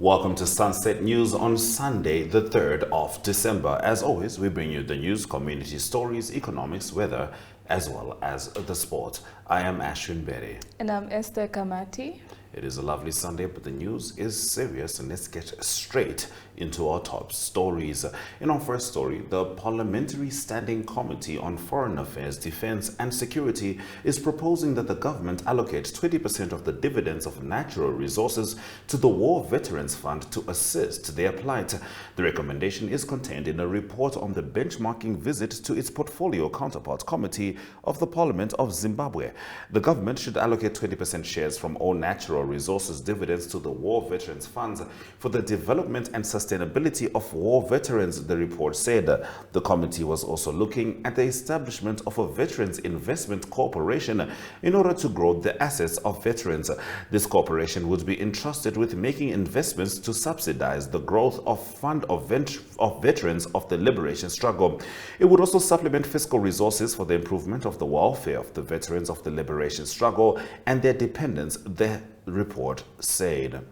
Welcome to Sunset News on Sunday, the 3rd of December. As always, we bring you the news, community stories, economics, weather, as well as the sport. I am Ashwin Berry. And I'm Esther Kamati. It is a lovely Sunday, but the news is serious, and let's get straight into our top stories. In our first story, the Parliamentary Standing Committee on Foreign Affairs, Defence and Security is proposing that the government allocate 20% of the dividends of natural resources to the War Veterans Fund to assist their plight. The recommendation is contained in a report on the benchmarking visit to its portfolio counterpart committee of the Parliament of Zimbabwe. The government should allocate 20% shares from all natural resources dividends to the War Veterans Funds for the development and sustainability of war veterans, the report said. The committee was also looking at the establishment of a Veterans Investment Corporation in order to grow the assets of veterans. This corporation would be entrusted with making investments to subsidize the growth of fund of veterans of the liberation struggle. It would also supplement fiscal resources for the improvement of the welfare of the veterans of the liberation struggle and their dependents, the report said.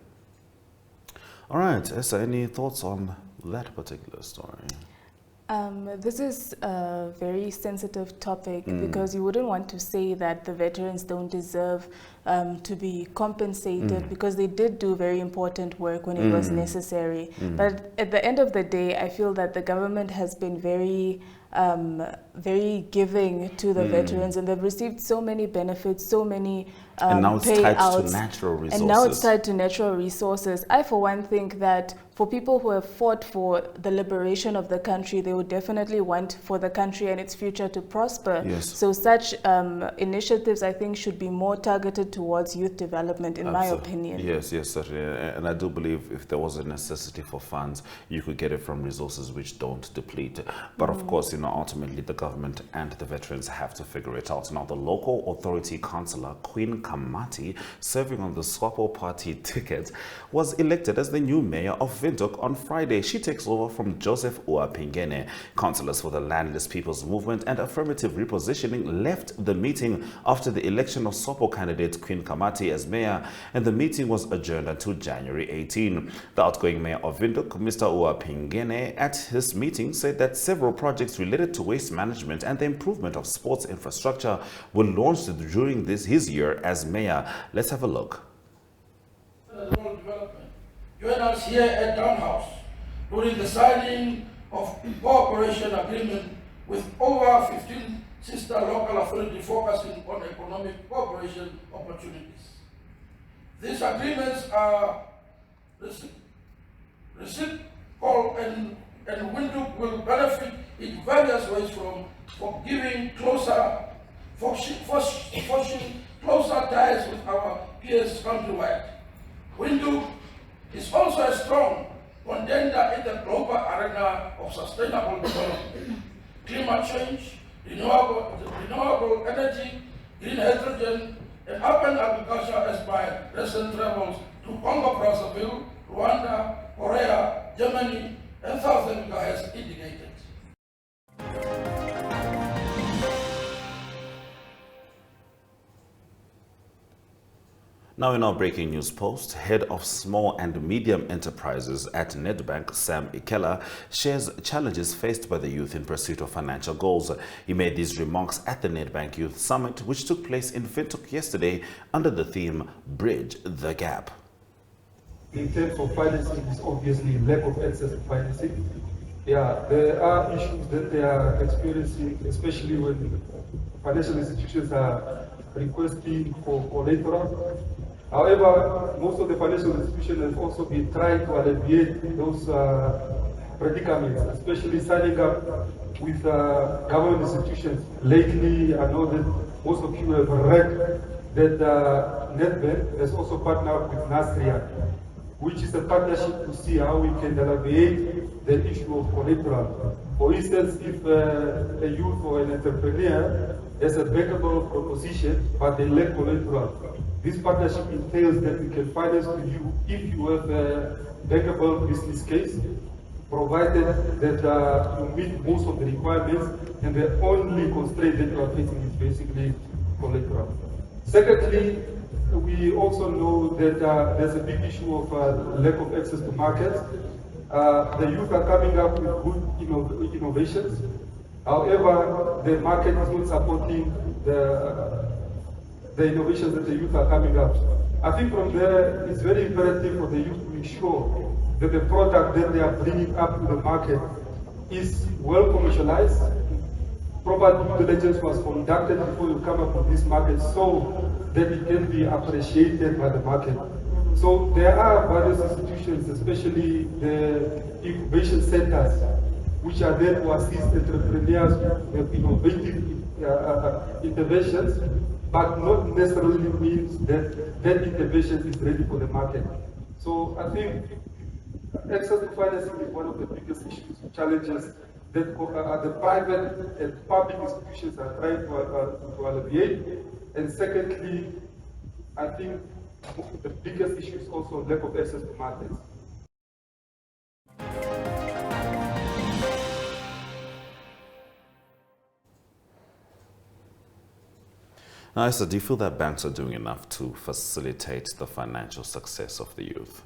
All right, Esther, any thoughts on that particular story? This is a very sensitive topic because you wouldn't want to say that the veterans don't deserve to be compensated because they did do very important work when it was necessary. But at the end of the day, I feel that the government has been very giving to the veterans, and they've received so many benefits, so many and now it's payouts, tied to natural resources. And now it's tied to natural resources. I, for one, think that for people who have fought for the liberation of the country, they would definitely want for the country and its future to prosper. Yes. So such initiatives, I think, should be more targeted towards youth development, in my opinion. Yes, certainly. And I do believe if there was a necessity for funds, you could get it from resources which don't deplete. But of course, ultimately the government and the veterans have to figure it out. Now, the local authority councillor, Queen Kamati, serving on the SWAPO party ticket, was elected as the new mayor of Windhoek on Friday. She takes over from Joseph Uapingene. Councillors for the Landless People's Movement and Affirmative Repositioning left the meeting after the election of SWAPO candidate Queen Kamati as mayor, and the meeting was adjourned until January 18. The outgoing mayor of Windhoek, Mr. Uapingene, at his meeting said that several projects related to waste management and the improvement of sports infrastructure were launched during his year as mayor. Let's have a look. Join us here at Townhouse during the signing of a cooperation agreement with over 15 sister local authorities focusing on economic cooperation opportunities. These agreements are reciprocal and Windhoek will benefit in various ways from giving forging closer ties with our peers countrywide. Windhoek is also a strong contender in the global arena of sustainable development, climate change, renewable energy, green hydrogen, and urban agriculture, as my recent travels to Congo, Brazzaville, Rwanda, Korea, Germany, and South Africa has indicated. Now in our breaking news post, head of small and medium enterprises at Nedbank, Sam Ikela, shares challenges faced by the youth in pursuit of financial goals. He made these remarks at the Nedbank Youth Summit, which took place in Windhoek yesterday under the theme Bridge the Gap. In terms of financing, is obviously lack of access to financing. Yeah, there are issues that they are experiencing, especially when financial institutions are requesting for collateral. However, most of the financial institutions have also been trying to alleviate those predicaments, especially signing up with government institutions. Lately, I know that most of you have read that Nedbank has also partnered with Nastria, which is a partnership to see how we can alleviate the issue of collateral. For instance, if a youth or an entrepreneur has a bankable proposition, but they lack collateral, this partnership entails that we can finance to you if you have a bankable business case, provided that you meet most of the requirements, and the only constraint that you are facing is basically collateral. Secondly, we also know that there's a big issue of lack of access to markets. The youth are coming up with good innovations. However, the market is not supporting the innovations that the youth are coming up. I think from there, it's very imperative for the youth to ensure that the product that they are bringing up to the market is well commercialized. Proper due diligence was conducted before you come up with this market so that it can be appreciated by the market. So there are various institutions, especially the incubation centers, which are there to assist entrepreneurs with innovative interventions, but not necessarily means that that intervention is ready for the market. So I think access to financing is one of the biggest issues, challenges that the private and public institutions are trying to alleviate. And secondly, I think the biggest issue is also lack of access to markets. Now, Esther, do you feel that banks are doing enough to facilitate the financial success of the youth?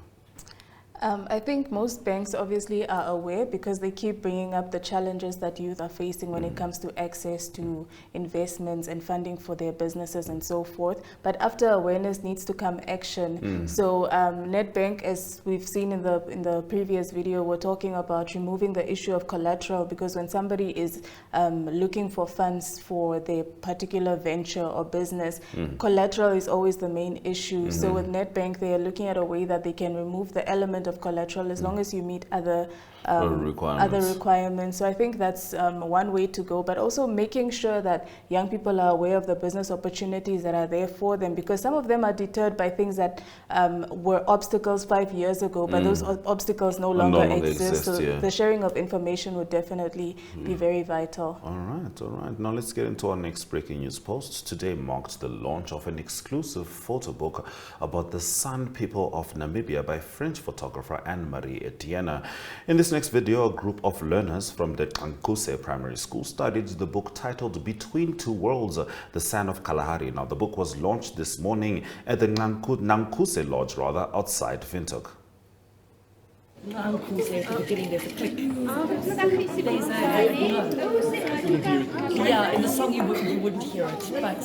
I think most banks obviously are aware because they keep bringing up the challenges that youth are facing when it comes to access to investments and funding for their businesses and so forth. But after awareness needs to come action. So Nedbank, as we've seen in the previous video, we're talking about removing the issue of collateral, because when somebody is looking for funds for their particular venture or business, collateral is always the main issue. So with Nedbank, they are looking at a way that they can remove the element of collateral as long as you meet other requirements. So I think that's one way to go, but also making sure that young people are aware of the business opportunities that are there for them, because some of them are deterred by things that were obstacles 5 years ago, but those obstacles no longer exist. So the sharing of information would definitely be very vital. All right. Now let's get into our next breaking news post. Today marked the launch of an exclusive photo book about the San People of Namibia by French photographer Anne-Marie Etienne. In this next video, a group of learners from the Nyankuse Primary School studied the book titled Between Two Worlds, The San of Kalahari. Now, the book was launched this morning at the Nyankuse Lodge, outside Windhoek. Nyankuse, at the beginning there's a click. Yeah, in the song you wouldn't hear it, but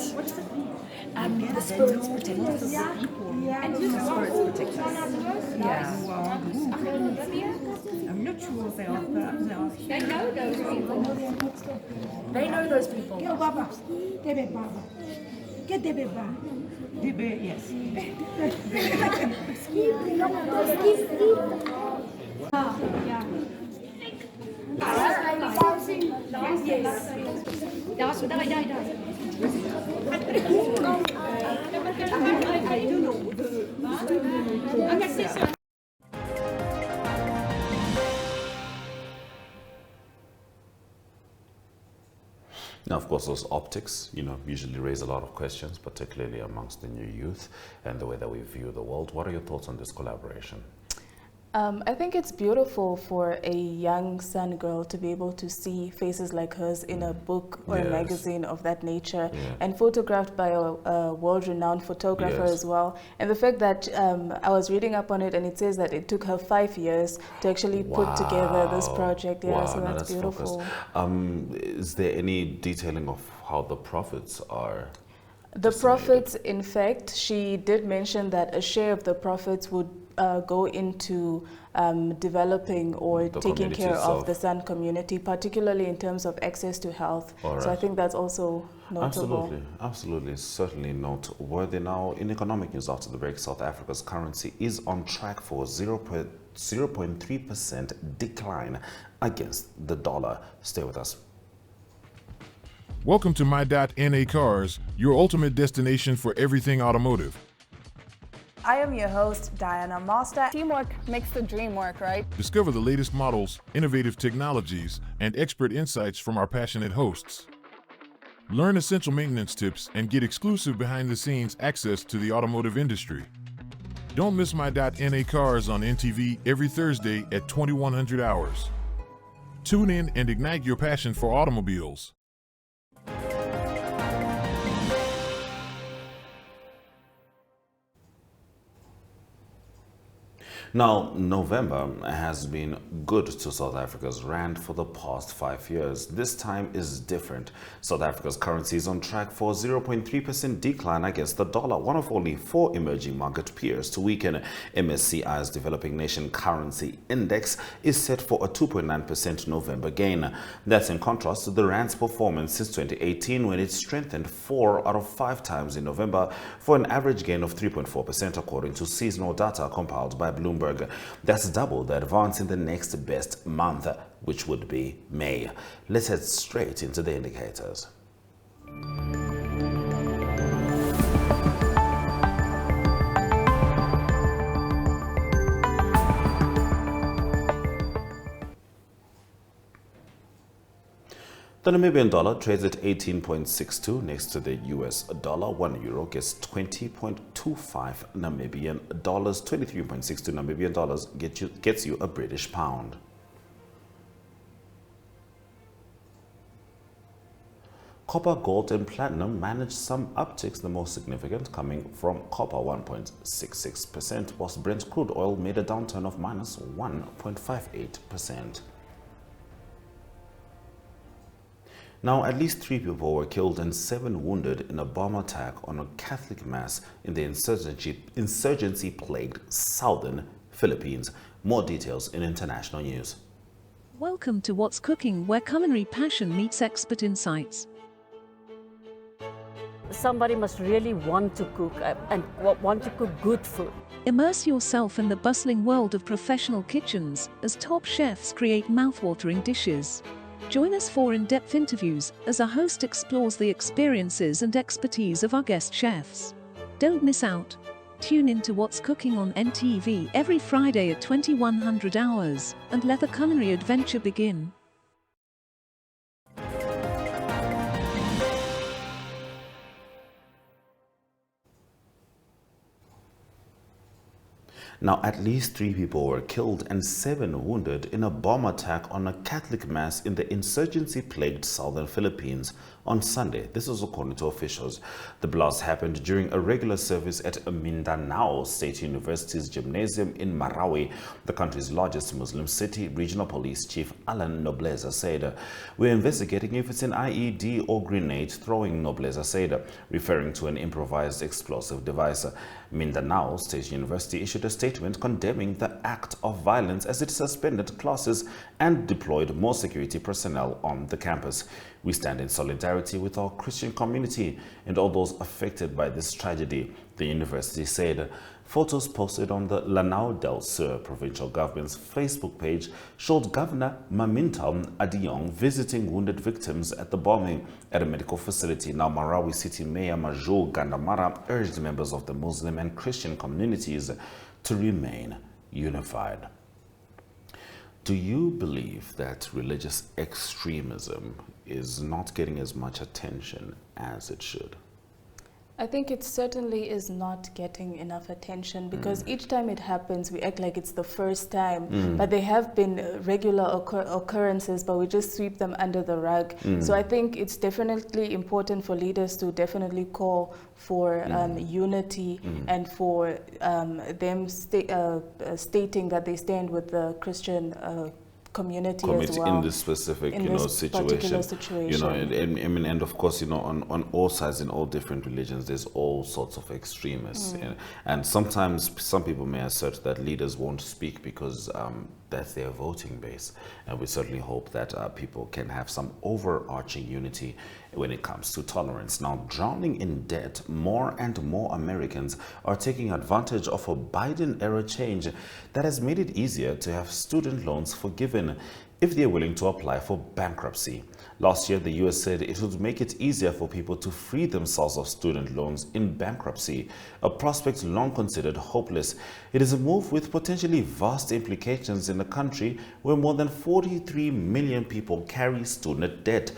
the spirits protect us. And the spirits protect us. Yeah. I'm not sure if they are, but They know those people. They know those people. Yo, Baba. Debe Baba. Get Debe Baba. Debe, yes. Now, of course, those optics, usually raise a lot of questions, particularly amongst the new youth and the way that we view the world. What are your thoughts on this collaboration? I think it's beautiful for a young San girl to be able to see faces like hers in a book or a magazine of that nature, and photographed by a world-renowned photographer as well. And the fact that I was reading up on it, and it says that it took her 5 years to actually put together this project. So that's beautiful. Is there any detailing of how the profits are? The profits, in fact, she did mention that a share of the profits would go into developing or taking care of the San community, particularly in terms of access to health. So I think that's also notable. Absolutely, certainly noteworthy. Now, in economic news after the break, South Africa's currency is on track for 0.3% decline against the dollar. Stay with us. Welcome to My.NA Cars, your ultimate destination for everything automotive. I am your host, Diana Master. Teamwork makes the dream work, right? Discover the latest models, innovative technologies, and expert insights from our passionate hosts. Learn essential maintenance tips and get exclusive behind-the-scenes access to the automotive industry. Don't miss My.NA Cars on NTV every Thursday at 2100 hours. Tune in and ignite your passion for automobiles. Now, November has been good to South Africa's rand for the past 5 years. This time is different. South Africa's currency is on track for a 0.3% decline against the dollar, one of only 4 emerging market peers to weaken. MSCI's Developing Nation Currency Index is set for a 2.9% November gain. That's in contrast to the rand's performance since 2018, when it strengthened 4 out of 5 times in November for an average gain of 3.4%, according to seasonal data compiled by Bloomberg. That's double the advance in the next best month, which would be May. Let's head straight into the indicators. The Namibian dollar trades at 18.62 next to the US dollar. 1 euro gets 20.25 Namibian dollars. 23.62 Namibian dollars gets you a British pound. Copper, gold, and platinum managed some upticks, the most significant coming from copper 1.66%, whilst Brent crude oil made a downturn of minus 1.58%. Now, at least 3 people were killed and 7 wounded in a bomb attack on a Catholic mass in the insurgency-plagued southern Philippines. More details in international news. Welcome to What's Cooking, where culinary passion meets expert insights. Somebody must really want to cook and want to cook good food. Immerse yourself in the bustling world of professional kitchens as top chefs create mouthwatering dishes. Join us for in-depth interviews as our host explores the experiences and expertise of our guest chefs. Don't miss out. Tune in to What's Cooking on NTV every Friday at 2100 hours and let the culinary adventure begin. Now, at least 3 people were killed and 7 wounded in a bomb attack on a Catholic mass in the insurgency-plagued southern Philippines on Sunday. This is according to officials. The blast happened during a regular service at Mindanao State University's gymnasium in Marawi, the country's largest Muslim city. Regional Police Chief Alan Nobleza said, "We're investigating if it's an IED or grenade throwing," Nobleza said, referring to an improvised explosive device. Mindanao State University issued a statement condemning the act of violence as it suspended classes and deployed more security personnel on the campus. "We stand in solidarity with our Christian community and all those affected by this tragedy," the university said. Photos posted on the Lanao del Sur provincial government's Facebook page showed Governor Maminta Adiong visiting wounded victims at the bombing at a medical facility. Now, Marawi City Mayor Majul Gandamara urged members of the Muslim and Christian communities to remain unified. Do you believe that religious extremism is not getting as much attention as it should? I think it certainly is not getting enough attention because each time it happens, we act like it's the first time. But there have been regular occurrences, but we just sweep them under the rug. So I think it's definitely important for leaders to definitely call for unity and for them stating that they stand with the Christian community as well in this specific situation. And of course, on all sides, in all different religions, there's all sorts of extremists, and sometimes some people may assert that leaders won't speak because that's their voting base, and we certainly hope that people can have some overarching unity when it comes to tolerance. Now, drowning in debt, more and more Americans are taking advantage of a Biden-era change that has made it easier to have student loans forgiven if they're willing to apply for bankruptcy. Last year, the U.S. said it would make it easier for people to free themselves of student loans in bankruptcy, a prospect long considered hopeless. It is a move with potentially vast implications in a country where more than 43 million people carry student debt,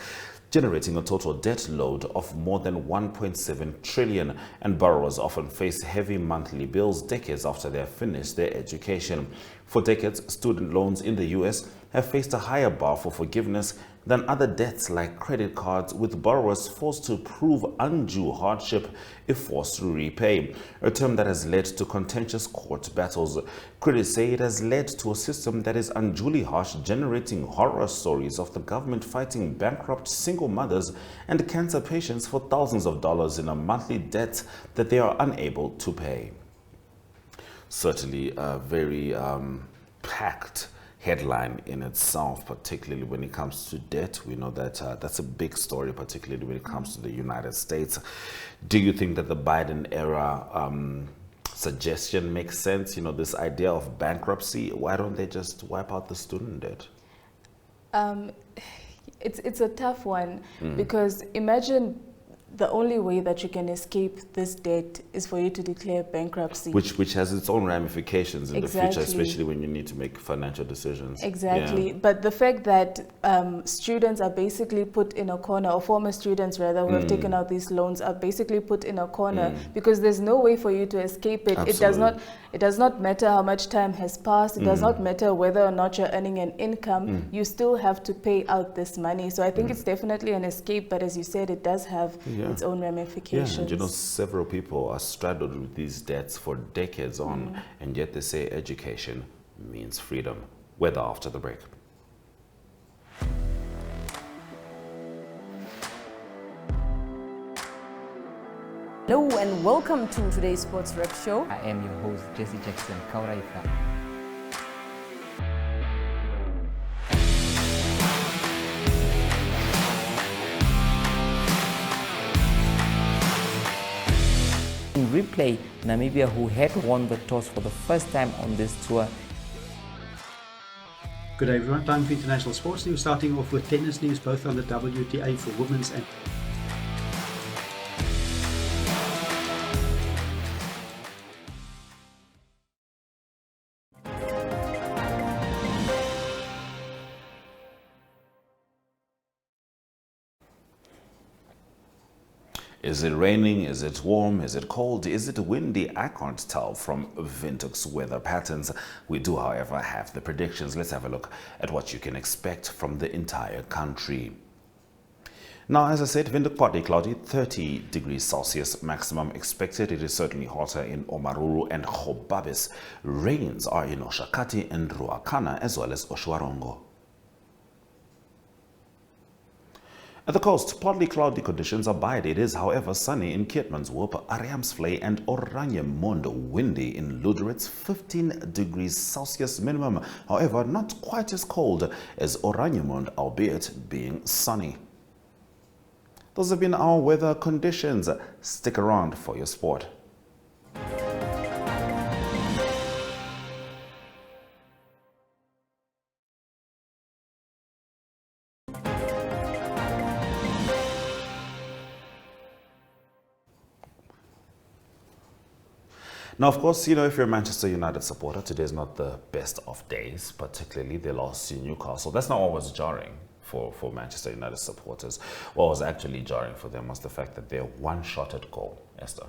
generating a total debt load of more than 1.7 trillion, and borrowers often face heavy monthly bills decades after they have finished their education. For decades, student loans in the U.S. have faced a higher bar for forgiveness than other debts like credit cards, with borrowers forced to prove undue hardship if forced to repay, a term that has led to contentious court battles. Critics say it has led to a system that is unduly harsh, generating horror stories of the government fighting bankrupt single mothers and cancer patients for thousands of dollars in a monthly debt that they are unable to pay. Certainly a very packed headline in itself, particularly when it comes to debt. We know that that's a big story, particularly when it comes to the United States. Do you think that the Biden era suggestion makes sense? You know, this idea of bankruptcy, why don't they just wipe out the student debt? It's a tough one, because imagine the only way that you can escape this debt is for you to declare bankruptcy. Which has its own ramifications in the future, especially when you need to make financial decisions. Exactly. Yeah. But the fact that students are basically put in a corner, or former students rather, who have taken out these loans are basically put in a corner because there's no way for you to escape it. It does not matter how much time has passed. It does not matter whether or not you're earning an income. You still have to pay out this money. So I think it's definitely an escape, but as you said, it does have its own ramifications. Yeah, and you know, several people are straddled with these debts for decades on, and yet they say education means freedom. Weather after the break. Hello and welcome to today's Sports Rep Show. I am your host, Jesse Jackson Kauraifa. In replay, Namibia, who had won the toss for the first time on this tour. Good day everyone, time for international sports news, starting off with tennis news, both on the WTA for women's and Is it raining? Is it warm? Is it cold? Is it windy? I can't tell from Windhoek's weather patterns. We do, however, have the predictions. Let's have a look at what you can expect from the entire country. Now, as I said, Windhoek partly cloudy, 30 degrees Celsius maximum expected. It is certainly hotter in Omaruru and Khobabis. Rains are in Oshakati and Ruakana, as well as Oshwarongo. At the coast, partly cloudy conditions abide. It is, however, sunny in Keetmanshoop, Ariamsvlei and Oranjemond. Windy in Luderitz, 15 degrees Celsius minimum. However, not quite as cold as Oranjemond, albeit being sunny. Those have been our weather conditions. Stick around for your sport. Now, of course, you know, if you're a Manchester United supporter, today is not the best of days, particularly they lost to Newcastle. That's not always jarring for Manchester United supporters. What was actually jarring for them was the fact that they're one shot at goal, Esther.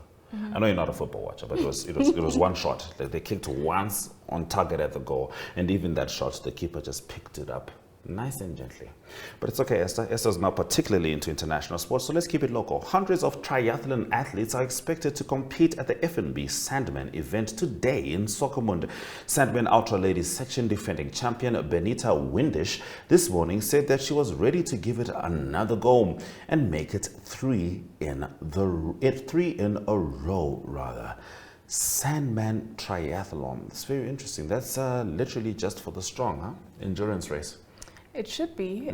I know you're not a football watcher, but it was one shot. They kicked once on target at the goal, and even that shot, the keeper just picked it up nice and gently. But it's okay, Esther. Esther's now particularly into international sports, so let's keep it local. Hundreds of triathlon athletes are expected to compete at the FNB Sandman event today in Swakopmund. Sandman Ultra Ladies section defending champion Benita Windisch this morning said that she was ready to give it another go and make it three in a row. Sandman Triathlon. It's very interesting. That's literally just for the strong, huh? Endurance race. It should be,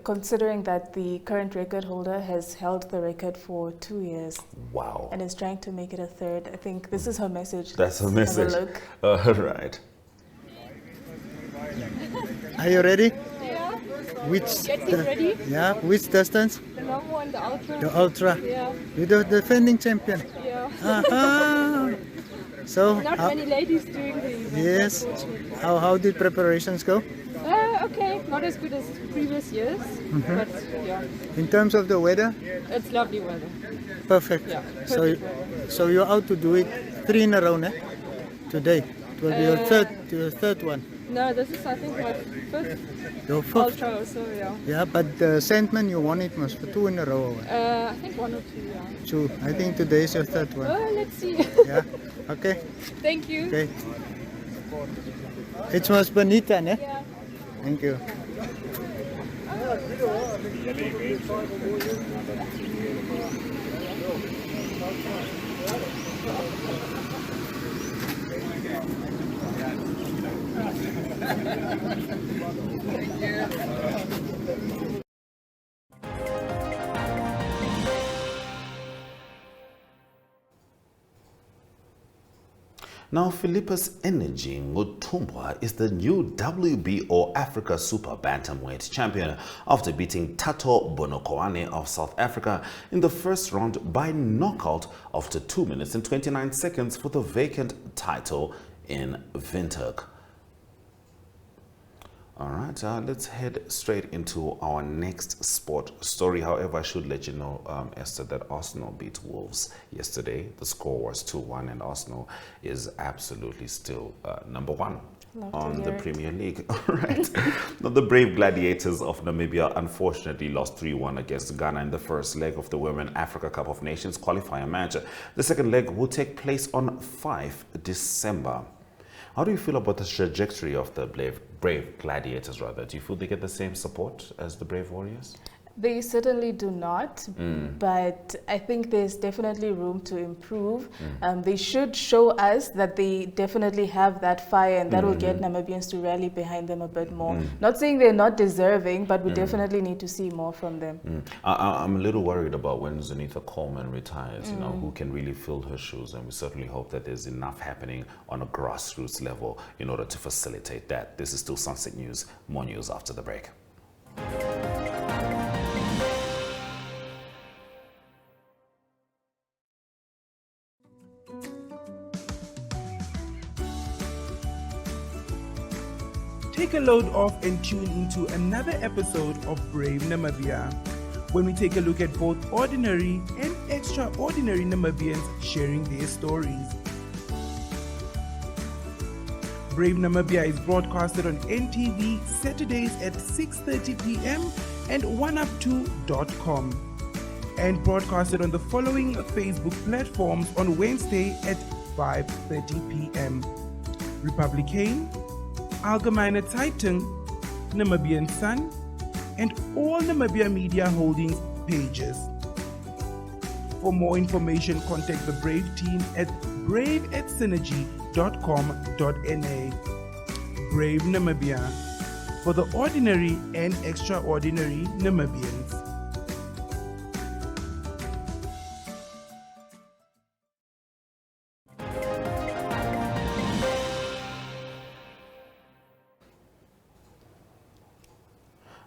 considering that the current record holder has held the record for 2 years. Wow. And is trying to make it a third. I think this is her message. That's her message. Have a look. Right. Are you ready? Yeah. Ready? Yeah. Which distance? The long one, the ultra. The ultra. Yeah. You're the defending champion. Yeah. Uh-huh. So. Not many ladies doing the event. Yes. How did preparations go? Okay, not as good as previous years, but yeah. In terms of the weather? It's lovely weather. Perfect. Yeah, so you're out to do it 3 in a row, ne? Today. It will be your third one. No, this is I think my fifth Your fifth? ultra, so yeah. Yeah, but the Sandman, you won it must for 2 in a row. I think 1 or 2, yeah. 2. I think today is your 3rd one. Oh, let's see. Yeah. Okay. Thank you. Okay. It was Bonita, ne? Yeah. Thank you. Now, Philippus Energy Mutumbwa is the new WBO Africa Super Bantamweight champion after beating Tato Bonokoane of South Africa in the first round by knockout after 2 minutes and 29 seconds for the vacant title in Windhoek. All right, let's head straight into our next sport story. However, I should let you know, Esther, that Arsenal beat Wolves yesterday. The score was 2-1, and Arsenal is absolutely still number 1 on the Premier League. All right. Now, the brave Gladiators of Namibia unfortunately lost 3-1 against Ghana in the first leg of the Women Africa Cup of Nations qualifier match. The second leg will take place on 5 December. How do you feel about the trajectory of the Brave Gladiators, rather? Do you feel they get the same support as the Brave Warriors? They certainly do not, but I think there's definitely room to improve. They should show us that they definitely have that fire, and that will get Namibians to rally behind them a bit more. Not saying they're not deserving, but we definitely need to see more from them. I'm a little worried about when Zenitha Coleman retires, you know, who can really fill her shoes, and we certainly hope that there's enough happening on a grassroots level in order to facilitate that. This is still Sunset News. More news after the break. Take a load off and tune into another episode of Brave Namibia, when we take a look at both ordinary and extraordinary Namibians sharing their stories. Brave Namibia is broadcasted on NTV Saturdays at 6:30 p.m. and 1up2.com, and broadcasted on the following Facebook platforms on Wednesday at 5:30 p.m. Republican, Algemeine Zeitung, Namibian Sun, and all Namibia Media Holdings pages. For more information, contact the Brave team at brave@synergy.com.na. Brave Namibia, for the ordinary and extraordinary Namibians.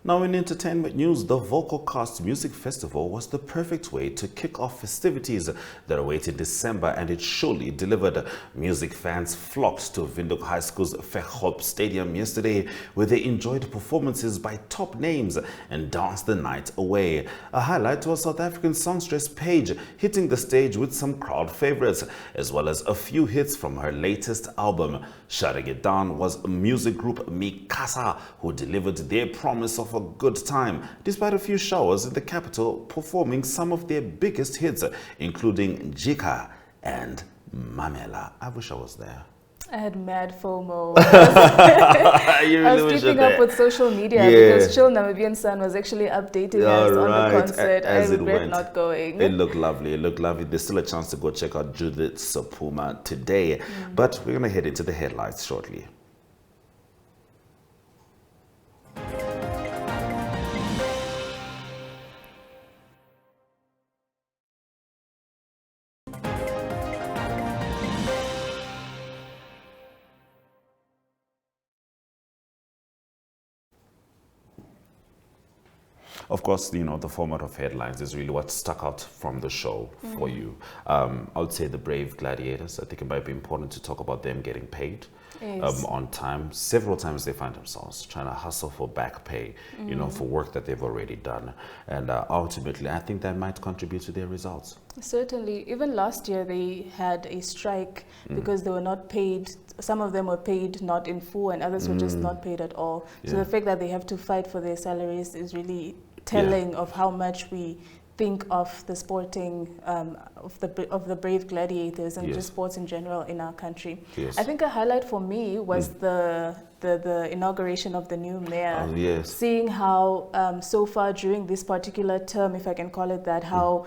Now, in entertainment news, the VocalCast Music Festival was the perfect way to kick off festivities that await in December, and it surely delivered. Music fans flocked to Windhoek High School's Vechop Stadium yesterday, where they enjoyed performances by top names and danced the night away. A highlight was South African songstress Paige hitting the stage with some crowd favorites, as well as a few hits from her latest album. Shutting it down was music group Mikasa, who delivered their promise of a good time, despite a few showers in the capital, performing some of their biggest hits, including Jika and Mamela. I wish I was there. I had mad FOMO. I was keeping up with social media because Chill Namibian Sun was actually updating us on the concert. I regret not going. It looked lovely. It looked lovely. There's still a chance to go check out Judith Sapuma today. But we're going to head into the headlines shortly. Of course, you know, the format of headlines is really what stuck out from the show for you. I would say the Brave Gladiators. I think it might be important to talk about them getting paid. Yes. on time. Several times they find themselves trying to hustle for back pay, you know, for work that they've already done. And ultimately, I think that might contribute to their results. Certainly. Even last year, they had a strike because they were not paid. Some of them were paid not in full and others were just not paid at all. So the fact that they have to fight for their salaries is really telling of how much we think of the sporting, of the brave gladiators and just sports in general in our country. Yes. I think a highlight for me was the inauguration of the new mayor. Seeing how so far during this particular term, if I can call it that, how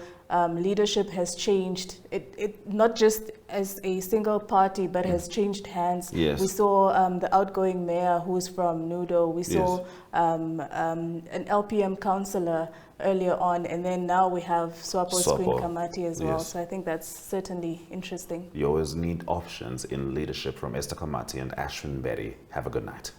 leadership has changed. It not just as a single party, but has changed hands. Yes. We saw the outgoing mayor who's from Nudo. We saw an LPM councillor earlier on, and then now we have SWAPO's Queen Kamati as well. So I think that's certainly interesting. You always need options in leadership from Esther Kamati and Ashwin Berry. Have a good night.